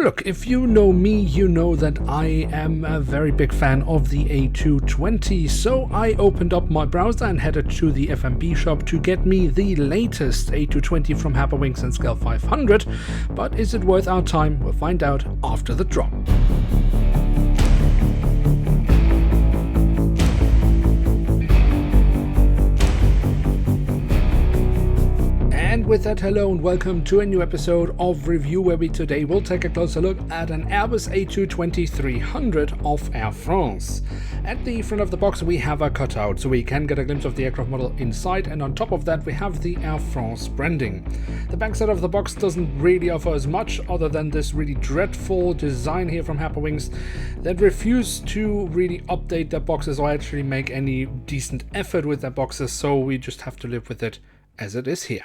Look, if you know me, you know that I am a very big fan of the A220, so I opened up my browser and headed to the FMB shop to get me the latest A220 from Herpa Wings and Scale 500, but is it worth our time? We'll find out after the drop. And with that, hello and welcome to a new episode of Review, where we today will take a closer look at an Airbus A220-300 of Air France. At the front of the box we have a cutout, so we can get a glimpse of the aircraft model inside, and on top of that we have the Air France branding. The backside of the box doesn't really offer as much other than this really dreadful design here from Herpa Wings that refuse to really update their boxes or actually make any decent effort with their boxes, so we just have to live with it as it is here.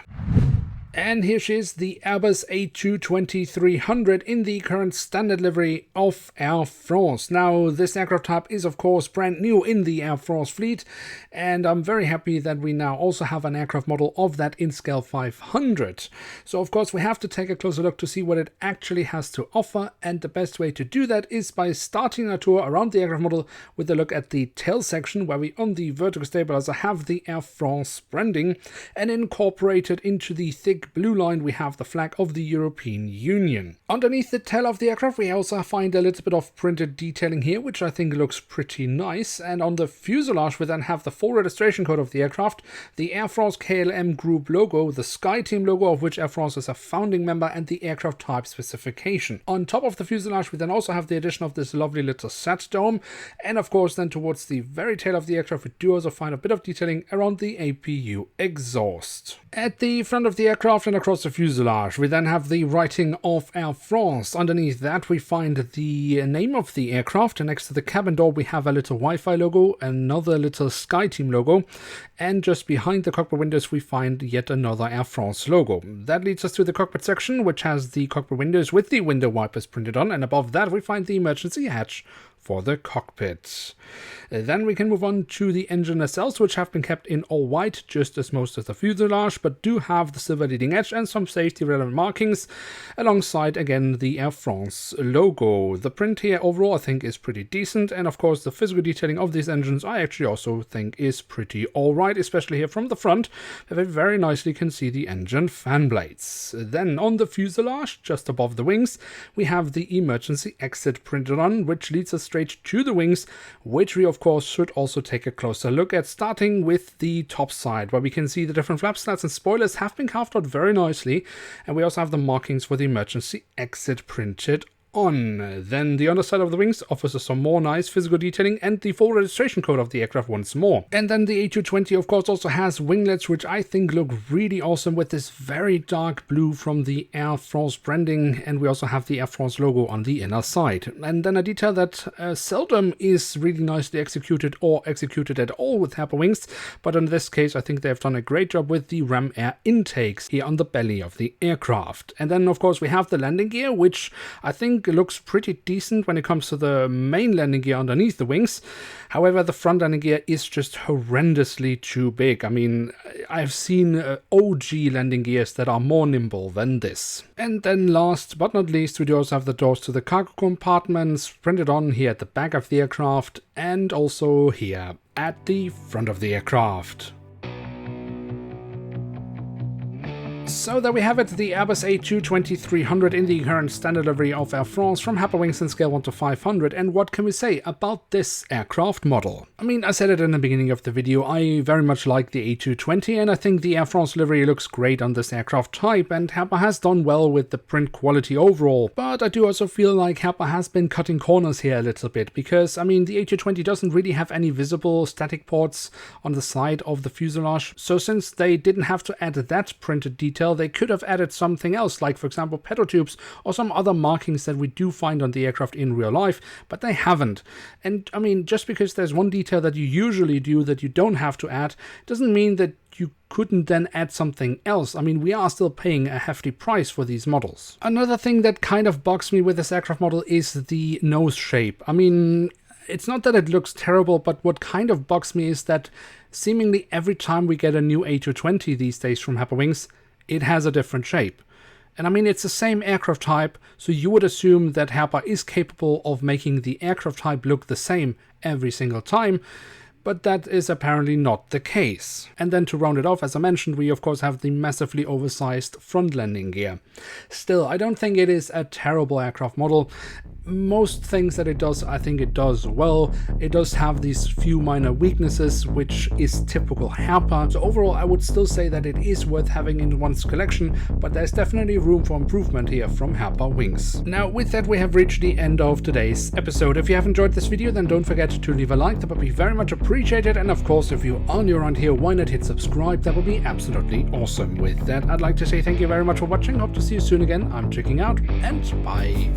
And here she is, the Airbus A220-300 in the current standard livery of Air France. Now, this aircraft type is of course brand new in the Air France fleet, and I'm very happy that we now also have an aircraft model of that in scale 500. So of course we have to take a closer look to see what it actually has to offer, and the best way to do that is by starting a tour around the aircraft model with a look at the tail section, where we on the vertical stabilizer have the Air France branding, and incorporated into the thick blue line we have the flag of the European Union. Underneath the tail of the aircraft we also find a little bit of printed detailing here, which I think looks pretty nice, and on the fuselage we then have the full registration code of the aircraft, the Air France KLM Group logo, the SkyTeam logo of which Air France is a founding member, and the aircraft type specification. On top of the fuselage we then also have the addition of this lovely little sat dome, and of course then towards the very tail of the aircraft we do also find a bit of detailing around the APU exhaust. At the front of the aircraft and across the fuselage we then have the writing of Air France. Underneath that we find the name of the aircraft, and next to the cabin door we have a little Wi-Fi logo, another little SkyTeam logo, and just behind the cockpit windows we find yet another Air France logo. That leads us to the cockpit section, which has the cockpit windows with the window wipers printed on, and above that we find the emergency hatch for the cockpit. Then we can move on to the engine nacelles, which have been kept in all white, just as most of the fuselage, but do have the silver leading edge and some safety relevant markings, alongside again the Air France logo. The print here overall I think is pretty decent, and of course the physical detailing of these engines I actually also think is pretty alright, especially here from the front, where we very nicely can see the engine fan blades. Then on the fuselage, just above the wings, we have the emergency exit printed on, which leads us straight to the wings, which we of course should also take a closer look at, starting with the top side, where we can see the different flap slats and spoilers have been carved out very nicely, and we also have the markings for the emergency exit printed on. Then the underside of the wings offers us some more nice physical detailing and the full registration code of the aircraft once more. And then the A220 of course also has winglets, which I think look really awesome with this very dark blue from the Air France branding, and we also have the Air France logo on the inner side. And then a detail that seldom is really nicely executed or executed at all with Herpa Wings, but in this case I think they've done a great job with the ram air intakes here on the belly of the aircraft. And then of course we have the landing gear, which I think looks pretty decent when it comes to the main landing gear underneath the wings. However, the front landing gear is just horrendously too big. I mean, I've seen OG landing gears that are more nimble than this. And then last but not least, we do also have the doors to the cargo compartments printed on here at the back of the aircraft, and also here at the front of the aircraft. So there we have it, the Airbus A220-300 in the current standard livery of Air France from Herpa Wings in scale 1 to 500. And what can we say about this aircraft model? I mean, I said it in the beginning of the video, I very much like the A220, and I think the Air France livery looks great on this aircraft type, and Herpa has done well with the print quality overall. But I do also feel like Herpa has been cutting corners here a little bit, because I mean the A220 doesn't really have any visible static ports on the side of the fuselage, so since they didn't have to add that printed detail, they could have added something else, like for example pedal tubes or some other markings that we do find on the aircraft in real life, but they haven't. And I mean, just because there's one detail that you usually do that you don't have to add, doesn't mean that you couldn't then add something else. I mean, we are still paying a hefty price for these models. Another thing that kind of bugs me with this aircraft model is the nose shape. I mean, it's not that it looks terrible, but what kind of bugs me is that seemingly every time we get a new A220 these days from Herpa Wings, it has a different shape. And I mean, it's the same aircraft type, so you would assume that Herpa is capable of making the aircraft type look the same every single time, but that is apparently not the case. And then to round it off, as I mentioned, we of course have the massively oversized front landing gear. Still, I don't think it is a terrible aircraft model. Most things that it does, I think it does well. It does have these few minor weaknesses, which is typical Herpa. So overall, I would still say that it is worth having in one's collection, but there's definitely room for improvement here from Herpa Wings. Now, with that, we have reached the end of today's episode. If you have enjoyed this video, then don't forget to leave a like. That would be very much appreciated. And of course, if you are new around here, why not hit subscribe? That would be absolutely awesome. With that, I'd like to say thank you very much for watching. Hope to see you soon again. I'm checking out, and bye.